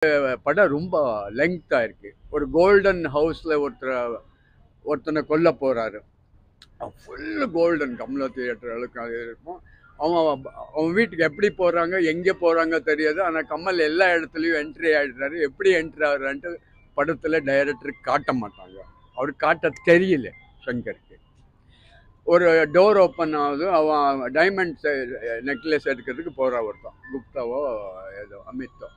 படம் ரொம்ப லெங்க்த்தாக இருக்குது. ஒரு கோல்டன் ஹவுஸில் ஒருத்தனை கொல்ல போகிறாரு. ஃபுல்லு கோல்டன் கமலா தியேட்டர் அளவுக்கு அது இருக்கும். அவன் அவன் வீட்டுக்கு எப்படி போகிறாங்க எங்கே போகிறாங்க தெரியாது. ஆனால் கமல் எல்லா இடத்துலையும் என்ட்ரி ஆகிடுறாரு. எப்படி என்ட்ரி ஆகுறான்ட்டு படத்தில் டைரக்டருக்கு காட்ட மாட்டாங்க. அவருக்கு காட்ட தெரியல சங்கருக்கு. ஒரு டோர் ஓப்பன் ஆகுது. அவன் டைமண்ட் நெக்லஸ் எடுக்கிறதுக்கு போகிறான் ஒருத்தன், குப்தாவோ ஏதோ அமித்தோ.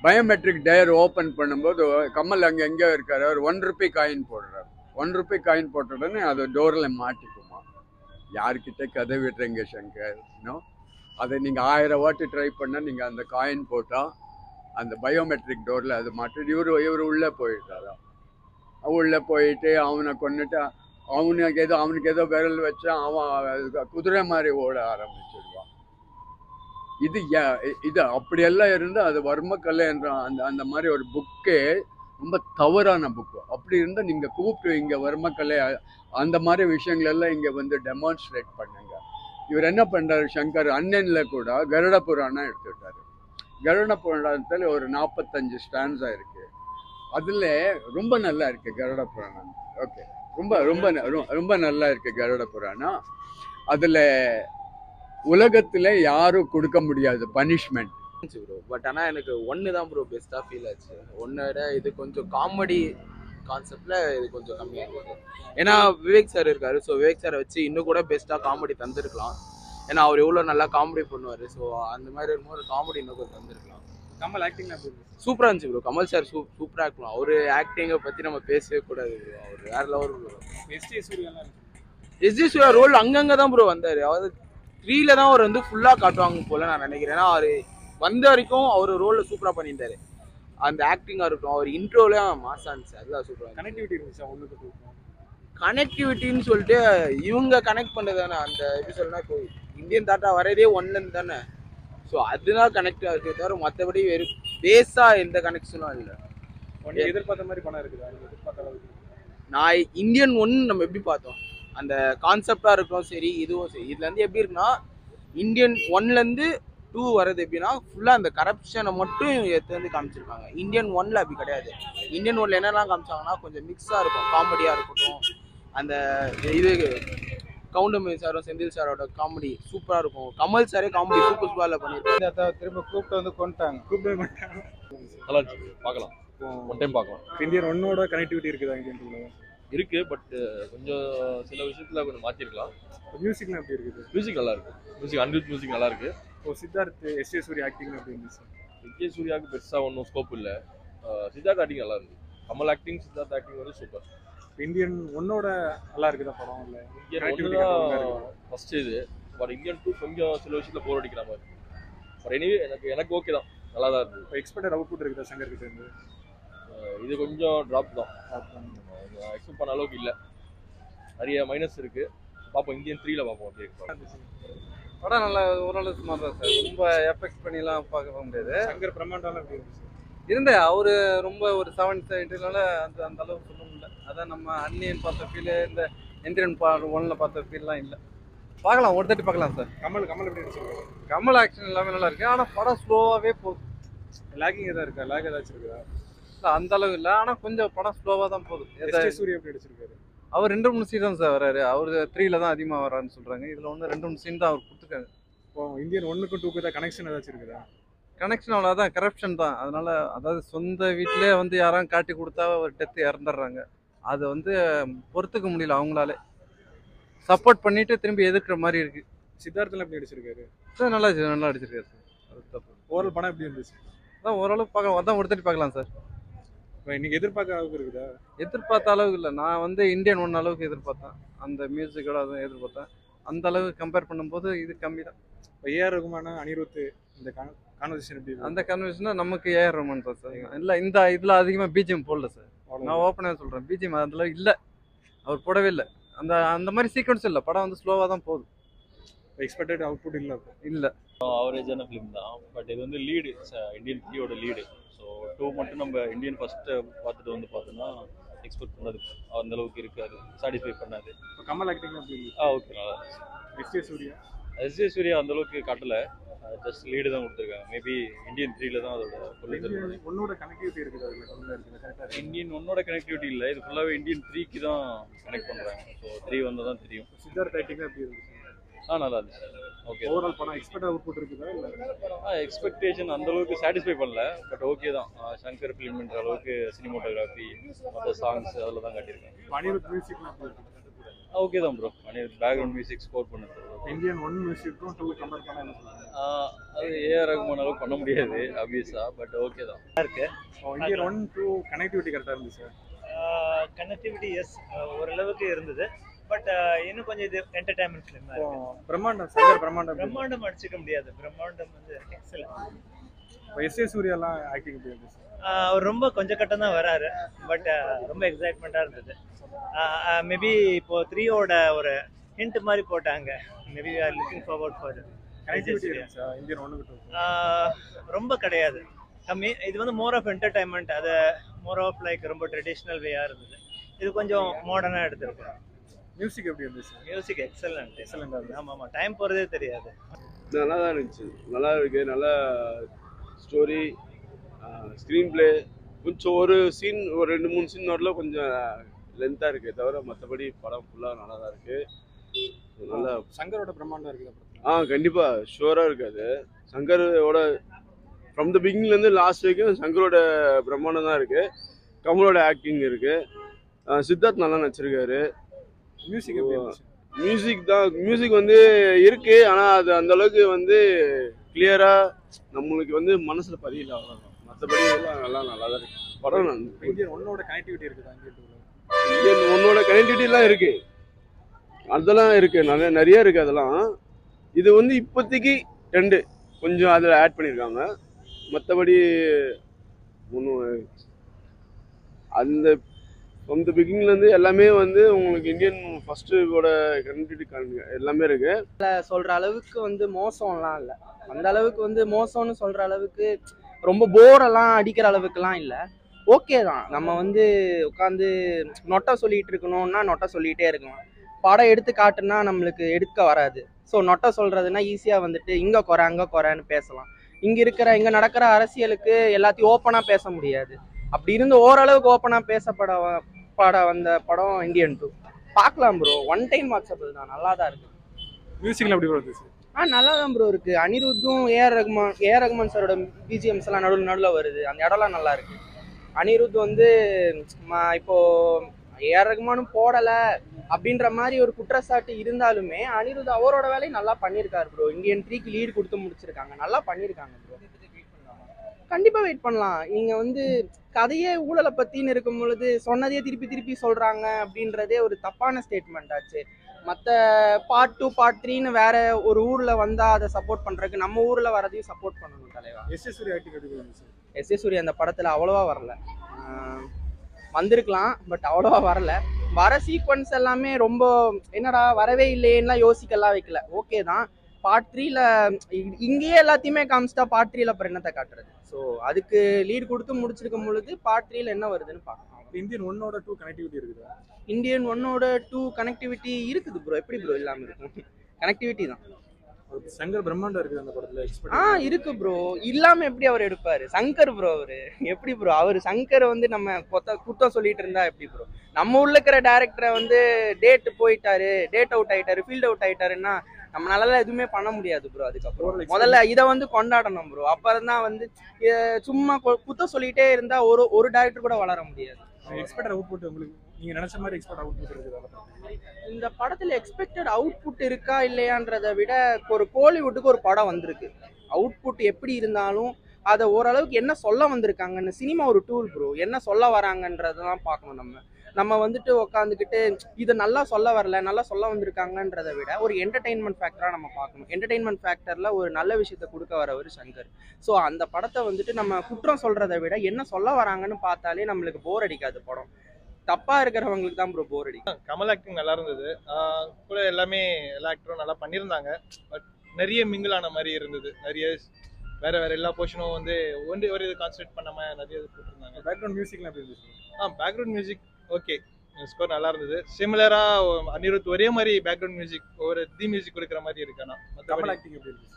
பயோமெட்ரிக் டயர் ஓப்பன் பண்ணும்போது கமல் அங்கே எங்கேயோ இருக்காரு. அவர் ₹1 காயின் போடுறாரு. ₹1 காயின் போட்ட உடனே அது டோரில் மாட்டிக்குமா. யார்கிட்ட கதை விடுறீங்க சங்கர்? இன்னும் அதை நீங்கள் 1000 வாட்டி ட்ரை பண்ணால் நீங்கள் அந்த காயின் போட்டால் அந்த பயோமெட்ரிக் டோரில் அது மாட்டி இவர் உள்ளே போயிட்டாரா. உள்ளே போயிட்டு அவனை கொண்டுட்டு அவனுக்கு ஏதோ விரல் வச்சா அவன் குதிரை மாதிரி ஓட ஆரம்பிச்சிடுவான். இது அப்படியெல்லாம் இருந்து அது வர்மக்கலை என்ற அந்த மாதிரி ஒரு புக்கே ரொம்ப தவறான புக்கு. அப்படி இருந்தால் நீங்கள் கூப்பிட்டு இங்கே வர்மக்கலை அந்த மாதிரி விஷயங்கள் எல்லாம் இங்கே வந்து டெமான்ஸ்ட்ரேட் பண்ணுங்க. இவர் என்ன பண்ணுறாரு சங்கர், அண்ணனில் கூட கருட புராணம் எடுத்துக்கிட்டாரு. கருட புராணத்தில் ஒரு 45 ஸ்டான்ஸாக இருக்குது. அதில் ரொம்ப நல்லா இருக்குது கருட புராணம். ஓகே, ரொம்ப ரொம்ப ரொம்ப நல்லா இருக்குது கருட புராணம். அதில் உலகத்தில் யாரும் கொடுக்க முடியாது பனிஷ்மெண்ட் ப்ரோ. பட் ஆனால் எனக்கு ஒன்று தான் ப்ரோ பெஸ்ட்டாக ஃபீல் ஆச்சு. ஒன்றை விட இது கொஞ்சம் காமெடி கான்செப்டில் இது கொஞ்சம் கம்மியாக இருக்குது. ஏன்னா விவேக் சார் இருக்கார். ஸோ விவேக் சாரை வச்சு இன்னும் கூட பெஸ்ட்டாக காமெடி தந்துருக்கலாம். ஏன்னா அவர் எவ்வளோ நல்லா காமெடி பண்ணுவார். ஸோ அந்த மாதிரி இருக்கும்போது காமெடி இன்னும் கொஞ்சம் தந்துருக்கலாம். கமல் ஆக்டிங் சூப்பராக இருந்துச்சு ப்ரோ. கமல் சார் சூப்பராக இருக்கலாம். அவர் ஆக்டிங்கை பற்றி நம்ம பேசவே கூடாது ப்ரோ. அவர் வேற level bro. S J Suryah role அங்கங்கே தான் ப்ரோ வந்தார். அதாவது 3ல தான் அவர் வந்து ஃபுல்லாக காட்டுவாங்க போல நான் நினைக்கிறேன். ஏன்னா அவர் வந்த வரைக்கும் அவர் ரோலில் சூப்பராக பண்ணியிருந்தாரு. அந்த ஆக்டிங்காக இருக்கட்டும், அவர் இன்ட்ரோலையும் மாசா இருந்துச்சு. அதுதான் சூப்பராக கனெக்டிவிட்டி இருந்துச்சு. ஒன்றுக்கு கனெக்டிவிட்டின்னு சொல்லிட்டு இவங்க கனெக்ட் பண்ணுறது தானே. அந்த எப்படி சொல்லணும்னா, இப்போ இந்தியன் தாட்டா வரதே ஒன்லேருந்து தானே. ஸோ அதுதான் கனெக்டாக இருக்கே தவிர மற்றபடி வெறும் பேஸாக எந்த கனெக்ஷனும் இல்லை. எதிர்பார்த்த மாதிரி படம் இருக்குதா? எதிர்பார்த்த அளவுக்கு நான் இந்தியன் 1 நம்ம எப்படி பார்த்தோம், அந்த கான்செப்டாக இருக்கட்டும் சரி, இதுவும் சரி. இதுலேருந்து எப்படி இருக்குன்னா, இந்தியன் 1லேருந்து 2 வர்றது எப்படின்னா ஃபுல்லாக அந்த கரப்ஷனை மட்டும் எடுத்து வந்து காமிச்சிருக்காங்க. இந்தியன் 1ல் அப்படி கிடையாது. இந்தியன் 1ல் என்னெல்லாம் காமிச்சாங்கன்னா கொஞ்சம் மிக்ஸாக இருக்கும். காமெடியாக இருக்கட்டும், அந்த இது கவுண்டமணி சாரும் செந்தில் சாரோட காமெடி சூப்பராக இருக்கும். கமல் சாரே காமெடி சூப்பராக பண்ணியிருக்காங்க. திரும்ப கூப்பிட்டு வந்து கூப்பிட்டு நல்லா இருந்துச்சு, பார்க்கலாம். ஒன் டைம் பார்க்கலாம். இந்தியன் 1ஓட கனெக்டிவிட்டி இருக்குதா? இந்தியன் இருக்கு, பட் கொஞ்சம் சில விஷயத்துல கொஞ்சம் மாற்றிருக்கலாம். மியூசிக்லாம் எப்படி இருக்குது? மியூசிக் நல்லா இருக்கு. அனிருத் மியூசிக் நல்லா இருக்கு. சித்தார்த் எஸ்ஏ சூர்யா ஆக்டிங் எப்படி இருந்துச்சு? எஸ்ஏ சூர்யாவுக்கு பெருசாக ஒன்றும் ஸ்கோப் இல்லை. சித்தார்த் ஆக்டிங் நல்லா இருக்கு. கமல் ஆக்டிங், சித்தார்த் ஆக்டிங் வந்து சூப்பர். இந்தியன் 1ஓட நல்லா இருக்குதா படம்? இல்லை, இந்தியன் 1 தான் ஃபர்ஸ்ட் இது. பட் இந்தியன் 2 கொஞ்சம் சில விஷயத்துல போர் அடிக்கிற மாதிரி. பட் எனிவே எனக்கு ஓகே தான், நல்லா தான் இருக்கு. எக்ஸ்பெக்டட் அவுட்புட் இருக்குதா சங்கர் கிட்ட இருந்து? இது கொஞ்சம் ட்ராப் தான். எக்ஸ்பெக்ட் பண்ண அளவுக்கு இல்லை, நிறைய மைனஸ் இருக்கு. பார்ப்போம், இந்தியன் 3ல பார்ப்போம். அப்படியே படம் நல்லா ஓரளவு சுமார் தான் சார். ரொம்ப எஃபெக்ட் பண்ணிலாம் பார்க்க முடியாது. சங்கர் பிரம்மாண்டாலாம் எப்படி இருந்துச்சு? இருந்தேன் அவரு ரொம்ப ஒரு 7-8னால அந்த அளவுக்கு சொல்ல முடியல. அதான் நம்ம அன்னியன் பார்த்த ஃபீல், இந்த இந்தியன் 1ல பார்த்த ஃபீல்லாம் இல்லை. பார்க்கலாம், ஒரு தட்டி பார்க்கலாம் சார். கமல் எப்படி இருந்துச்சு? கமல் ஆக்ஷன் எல்லாமே நல்லா இருக்கு. ஆனால் படம் ஸ்லோவாகவே போகுது. லேக்கிங் எதாவது இருக்கா? லேக் ஏதாச்சும் இருக்குதா? இல்லை அந்த அளவு இல்லை, ஆனால் கொஞ்சம் படம் ஸ்லோவாக தான் போகுது. எஸ்ஏ சூர்யா எப்படி அடிச்சிருக்காரு? அவர் 2-3 சீன் தான் சார் வர்றாரு. அவர் 3ல தான் அதிகமாக வர்றாருன்னு சொல்கிறாங்க. இதில் வந்து 2-3 சீன் தான் அவர் கொடுத்துருக்காங்க. இப்போ இந்தியன் 1க்கும் 2க்கும் தான் கனெக்ஷன் ஏதாச்சும் இருக்குதா? கனெக்ஷன் அவ்வளோதான், கரப்ஷன் தான். அதனால அதாவது சொந்த வீட்டிலே வந்து யாரும் காட்டி கொடுத்தா ஒரு டெத்து இறந்துடுறாங்க. அதை வந்து பொறுத்துக்க முடியல அவங்களாலே. சப்போர்ட் பண்ணிட்டு திரும்பி எதிர்க்கிற மாதிரி இருக்கு. சித்தார்த்தெல்லாம் எப்படி அடிச்சிருக்காரு? சார் நல்லா அடிச்சிருக்காரு சார். அது தப்பு. ஓவரால் படம் எப்படி இருந்துச்சு? அதான் ஓரளவு பார்க்கலாம், அதான் ஒரு தட்டி பார்க்கலாம் சார். இப்போ இன்னைக்கு எதிர்பார்க்க அளவுக்கு இருக்குதா? எதிர்பார்த்த அளவுக்கு இல்லை. நான் வந்து இந்தியன் 1 அளவுக்கு எதிர்பார்த்தேன். அந்த மியூசிக்கோட அதுவும் எதிர்பார்த்தேன். அந்த அளவுக்கு கம்பேர் பண்ணும்போது இது கம்மி தான். இப்போ ஏஆர் ரகுமான அனிருத் இந்த கான்வர்சேஷன் எப்படி? அந்த கன்வென்ஷனா நமக்கு ஏஆர் ரஹ்மான் தான் சார். இல்லை இந்த இதில் அதிகமாக பிஜிஎம் போடல சார். நான் ஓப்பனாக சொல்கிறேன், பிஜிஎம் அதில் இல்லை, அவர் போடவே இல்லை. அந்த மாதிரி சீக்வன்ஸ் இல்லை. படம் வந்து ஸ்லோவாக தான் போகுது. எக்ஸ்பெக்டட் அவுட்புட் இல்லை. ஆவரேஜான ஃபிலிம் தான். பட் இது வந்து லீடு, இந்தியன் 3யோட லீடு. ஸோ 2 மட்டும் நம்ம இந்தியன் ஃபர்ஸ்ட்டு பார்த்துட்டு வந்து பார்த்தோன்னா எக்ஸ்பெக்ட் பண்ணது அந்த அளவுக்கு இருக்காது, சாட்டிஸ்ஃபை பண்ணாது. இப்போ கமல் ஆக்டிங் எப்படி? ஓகே, நல்லா இருந்துச்சு. S A Suryah S J Suryah அந்த அளவுக்கு காட்டல, ஜஸ்ட் லீடு தான் கொடுத்துருக்காங்க. மேபி இந்தியன் 3ல தான் அதோட இந்தியன் ஒன்னோட கனெக்டிவிட்டி இருக்குது அதுல கம்மியா இருக்குது கரெக்டா. இந்தியன் 1ஓட கனெக்டிவிட்டி இல்லை, இது ஃபுல்லாகவே இந்தியன் 3க்கு தான் கனெக்ட் பண்ணுறாங்க. ஸோ 3 வந்தால் தான் தெரியும். சித்தார்த் ஆக்டிங் எப்படி இருந்துச்சு? நல்லா இருந்துச்சு. ஓகே, ஓவரால் படம் எக்ஸ்பெக்ட் அவுட்புட் இருக்குதா இல்ல? எக்ஸ்பெக்டேஷன் அந்த அளவுக்கு சாட்டிஸ்ஃபை பண்ணல, பட் ஓகே தான். சங்கர் ஃபிலிம்ன்ற அளவுக்கு சினிமோட்டோகிராஃபி மற்ற சாங்ஸ் அதில் தான் காட்டியிருக்காங்க. அனிருத் மியூசிக்லாம் எப்படி இருக்கு? ஓகே தான் ப்ரோ. பேக்ரவுண்ட் மியூசிக் ஸ்கோர் பண்ணது இந்தியன் 1 மியூசிக்கும் 2 கம்பேர் பண்ணா என்ன சொல்றீங்க? அது ஏஆர் ரகுமான் அளவுக்கு பண்ண முடியாது ஆப்வியஸா, பட் ஓகே தான். இந்தியன் 1 2 கனெக்டிவிட்டி கரெக்டா இருந்துச்சு. கனெக்டிவிட்டி எஸ் ஓரளவுக்கு இருந்தது, பட் இன்னும் கொஞ்சம் இது என்டர்டைன்மெண்ட் ஃபிலிம் தான் இருக்கு. பிரம்மாண்டம் சங்கர் பிரம்மாண்டம் பிரம்மாண்டம் அடிச்சுக்க முடியாது. பிரம்மாண்டம் வந்து எக்ஸலன்ட். எஸ் ஏ சூர்யாலாம் ஆக்டிங் எப்படி இருந்துச்சு? அவர் ரொம்ப கொஞ்சம் கட்டம் தான் வராரு, பட் ரொம்ப எக்ஸைட்மெண்ட்டாக இருந்தது. மேபி இப்போ 3ஓட ஒரு ஹிண்ட் மாதிரி போட்டாங்க. Maybe are looking forward for connectivity இருந்துச்சா இந்தியன் 1 க்கு 2? ரொம்ப கிடையாது, கம்மி. இது வந்து மோர் ஆஃப் என்டர்டைன்மெண்ட், அது மோர் ஆஃப் லைக் ரொம்ப ட்ரெடிஷ்னல் வேயாக இருந்தது. இது கொஞ்சம் மாடர்னாக எடுத்திருக்கேன். மியூசிக் எப்படி இருந்துச்சு? Music excellent. எக்ஸலண்டா இருந்துச்சு. ஆமாம், டைம் போகிறதே தெரியாது. நல்லா தான் இருந்துச்சு, நல்லா இருக்கு. நல்லா ஸ்டோரி, ஸ்க்ரீன் பிளே. கொஞ்சம் ஒரு சீன், ஒரு 2-3 சீன் வரல கொஞ்சம் லென்த்தாக இருக்குது, தவிர மற்றபடி படம் ஃபுல்லாக நல்லா தான் இருக்குது. நல்லா சங்கரோட பிரம்மாண்டம் இருக்குது. கண்டிப்பாக ஷுவராக இருக்காது. சங்கரோட ஃப்ரம் த பிகினிங்லேருந்து லாஸ்ட் வரைக்கும் சங்கரோட பிரம்மாண்டம் தான் இருக்குது. கமலோட ஆக்டிங் இருக்குது. சித்தார்த் நல்லா நடிச்சிருக்காரு. மியூசிக் எப்படி இருந்துச்சு? மியூசிக் வந்து இருக்கு, ஆனால் அது அந்த அளவுக்கு வந்து கிளியராக நம்மளுக்கு வந்து மனசில் பதியல, அவ்வளோதான். மற்றபடி எல்லாம் நல்லா தான் இருக்கு படம். இந்தியன் 1ஓட கனெக்டிவிட்டி இருக்குதா? இந்தியன் 1ஓட கனெக்டிவிட்டிலாம் இருக்கு, அதெல்லாம் இருக்கு, நிறைய இருக்கு அதெல்லாம். இது வந்து இப்போதைக்கு 2 கொஞ்சம் அதில் ஆட் பண்ணியிருக்காங்க. மற்றபடி ஒன்றும் அந்த ஃப்ரம் த பிகினிங்லேருந்து எல்லாமே வந்து உங்களுக்கு இந்தியன் ஃபர்ஸ்ட்டோட கனெக்டிவிட்டி எல்லாமே இருக்கு. சொல்ற அளவுக்கு வந்து மோசம்லாம் இல்லை, அந்த அளவுக்கு வந்து மோசம்னு சொல்ற அளவுக்கு ரொம்ப போரெல்லாம் அடிக்கிற அளவுக்குலாம் இல்லை. ஓகே தான். நம்ம வந்து உட்காந்து நொட்டை சொல்லிட்டு இருக்கணும்னா நொட்டை சொல்லிகிட்டே இருக்கலாம். படம் எடுத்து காட்டுனா நம்மளுக்கு எடுக்க வராது. ஸோ நொட்டை சொல்றதுன்னா ஈஸியாக வந்துட்டு இங்கே குறை அங்கே குறைன்னு பேசலாம். இங்கே நடக்கிற அரசியலுக்கு எல்லாத்தையும் ஓப்பனாக பேச முடியாது. அப்படி இருந்து ஓரளவுக்கு ஓப்பனாக பேசப்பட வந்த படம் இந்தியன் 2. பார்க்கலாம் ப்ரோ, ஒன் டைம் வாட்சபிள் தான், நல்லா தான் இருக்கு. மியூசிக்ல எப்படி இருந்துச்சு? நல்லா தான் ப்ரோ இருக்கு. அனிருத்தும் ஏஆர் ரகுமான் சாரோட பிஜிஎம்ஸ் எல்லாம் நடுவில் வருது, அந்த இடம்லாம் நல்லா இருக்கு. அனிருத் வந்து இப்போ ஏஆர் ரகுமானும் போடலை அப்படின்ற மாதிரி ஒரு குற்றச்சாட்டு இருந்தாலுமே அனிருத் அவரோட வேலையை நல்லா பண்ணியிருக்காரு ப்ரோ. இந்தியன் 3க்கு லீடு கொடுத்து முடிச்சிருக்காங்க, நல்லா பண்ணியிருக்காங்க ப்ரோ. கண்டிப்பாக வெயிட் பண்ணலாம். நீங்கள் வந்து கதையே ஊழலை பற்றின்னு இருக்கும் பொழுது சொன்னதையே திருப்பி சொல்கிறாங்க அப்படின்றதே ஒரு தப்பான ஸ்டேட்மெண்ட் ஆச்சு. மற்ற பார்ட் 2 பார்ட் 3ன்னு வேற ஒரு ஊரில் வந்தால் அதை சப்போர்ட் பண்ணுறதுக்கு நம்ம ஊரில் வரதையும் சப்போர்ட் பண்ணணும் தலைவா. எஸ் ஏ சூர்யா ஆக்டிங் எப்படி இருந்துச்சு? எஸ் ஏ சூர்யா அந்த படத்தில் அவ்வளோவா வரல, வந்திருக்கலாம் பட் அவ்வளோவா வரல. வர சீக்வன்ஸ் எல்லாமே ரொம்ப என்னடா வரவே இல்லையேன்னா யோசிக்கலாம் வைக்கல. ஓகே தான். பார்ட் 3ல இங்கேயே எல்லாத்தையுமே காமிச்சிட்டா பார்ட் 3ல அப்புறம் என்னத்தை காட்டுறது? ஸோ அதுக்கு லீட் கொடுத்து முடிச்சிருக்கும் பொழுது பார்ட் 3ல என்ன வருதுன்னு பார்க்கலாம். இந்தியன் 1ஓட 2 கனெக்டிவிட்டி இருக்குதா? இந்தியன் 1ஓட 2 கனெக்டிவிட்டி இருக்குது ப்ரோ. எப்படி ப்ரோ இல்லாமல் இருக்கும்? கனெக்டிவிட்டி தான். சங்கர் பிரம்மாண்டம் இருக்குது அந்த படத்துல. இருக்கு ப்ரோ, இல்லாம எப்படி அவர் எடுப்பாரு? சங்கர் ப்ரோ அவரு எப்படி ப்ரோ? அவர் சங்கர் வந்து நம்ம குத்தம் சொல்லிட்டு இருந்தா எப்படி ப்ரோ? நம்ம உள்ள இருக்கிற டைரக்டரை வந்து டேட் அவுட் ஆயிட்டாரு, ஃபீல்ட் அவுட் ஆயிட்டாருன்னா நம்மளால எதுவுமே பண்ண முடியாது ப்ரோ. அதுக்கப்புறம் முதல்ல இதை வந்து கொண்டாடணும் ப்ரோ. அப்புறம் தான் வந்து சும்மா குத்தம் சொல்லிட்டே இருந்தா ஒரு டைரக்டர் கூட வளர முடியாது. எக்ஸ்பெக்டட் அவுட்புட் உங்களுக்கு நீங்க நினைச்ச மாதிரி எக்ஸ்பெக்ட் அவுட்புட் இருக்குதா? இந்த படத்துல எக்ஸ்பெக்டட் அவுட்புட் இருக்கா இல்லையான்றதை விட ஒரு கோலிவுட்டுக்கு ஒரு படம் வந்திருக்கு. அவுட்புட் எப்படி இருந்தாலும் அதை ஓரளவுக்கு என்ன சொல்ல வந்திருக்காங்கன்னு, சினிமா ஒரு டூல் ப்ரோ, என்ன சொல்ல வராங்கன்றதான் பார்க்கணும். நம்ம வந்துட்டு உட்காந்துக்கிட்டு இதை நல்லா சொல்ல வரல, நல்லா சொல்ல வந்திருக்காங்கன்றதை விட ஒரு என்டர்டெயின்மெண்ட் ஃபேக்டராக நம்ம பார்க்கணும். என்டர்டெயின்மெண்ட் ஃபேக்டரில் ஒரு நல்ல விஷயத்த கொடுக்க வரவர் சங்கர். ஸோ அந்த படத்தை வந்துட்டு நம்ம குற்றம் சொல்கிறத விட என்ன சொல்ல வராங்கன்னு பார்த்தாலே நம்மளுக்கு போர் அடிக்காது. படம் தப்பாக இருக்கிறவங்களுக்கு தான் ப்ரோ போர் அடிக்கும். கமல் ஆக்டிங் நல்லா இருந்தது, கூட எல்லாமே எல்லா ஆக்டரும் நல்லா பண்ணியிருந்தாங்க. பட் நிறைய மிங்கிள் ஆன மாதிரி இருந்தது. நிறைய வேற எல்லா போர்ஷனும் வந்து ஒரு இது கான்சன்ட்ரேட் பண்ணாமல் நிறைய இது போட்டிருந்தாங்க. பேக்ரவுண்ட் மியூசிக்லாம் எப்படி இருந்துச்சு? பேக்ரவுண்ட் மியூசிக் ஓகே, ஸ்கோர் நல்லா இருந்தது. சிமிலரா அனிருத் ஒரே மாதிரி பேக்ரவுண்ட் மியூசிக் ஒரு மியூசிக் கொடுக்குற மாதிரி இருக்கு. ஆனால் கமல் ஆக்டிங் எப்படி இருக்கு?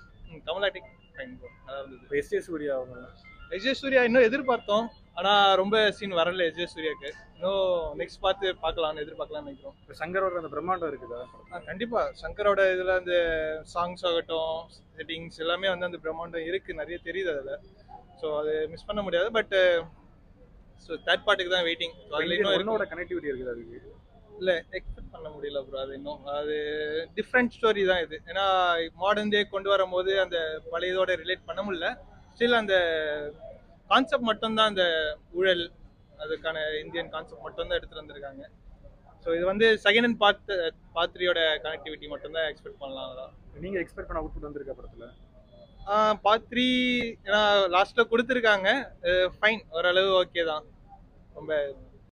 கமல் ஆக்டிங் ஃபைன் ப்ரோ, நல்லா இருந்தது. இப்போ எஸ்.ஜே. சூர்யா அவங்க எஸ்.ஜே. சூர்யா இன்னும் எதிர்பார்த்தோம், ஆனா ரொம்ப சீன் வரல எஸ்.ஜே. சூர்யாக்கு. இன்னும் நெக்ஸ்ட் பார்க்கலாம்னு எதிர்பார்க்கலாம்னு நினைக்கிறோம். இப்போ சங்கரோட அந்த பிரம்மாண்டம் இருக்குதா? கண்டிப்பா சங்கரோட இதுல அந்த சாங்ஸ் ஆகட்டும், செட்டிங்ஸ் எல்லாமே வந்து அந்த பிரம்மாண்டம் இருக்கு, நிறைய தெரியுது அதுல. ஸோ அது மிஸ் பண்ண முடியாது. பட் ஸோ தேர்ட் பார்ட்டுக்கு தான் வெயிட்டிங். ஒன்னோட கனெக்டிவிட்டி இருக்குது அதுக்கு இல்லை எக்ஸ்பெக்ட் பண்ண முடியல ப்ரோ. அது இன்னும் அது டிஃப்ரெண்ட் ஸ்டோரி தான் இது. ஏன்னா மாடர்ன் டே கொண்டு வரும்போது அந்த பழையதோட ரிலேட் பண்ண முடியல. ஸ்டில் அந்த கான்செப்ட் மட்டும்தான், அந்த ஊழல் அதுக்கான இந்தியன் கான்செப்ட் மட்டும்தான் எடுத்துட்டு வந்திருக்காங்க. ஸோ இது வந்து செகண்ட் அண்ட் பார்ட் 3யோட கனெக்டிவிட்டி மட்டும்தான் எக்ஸ்பெக்ட் பண்ணலாம். அதான் நீங்க எக்ஸ்பெக்ட் பண்ண அவுட்புட் வந்திருக்க படத்துல. பார்ட் 3 ஏன்னா லாஸ்ட்ல கொடுத்துருக்காங்க, ஃபைன், ஓரளவு ஓகே தான். ரொம்ப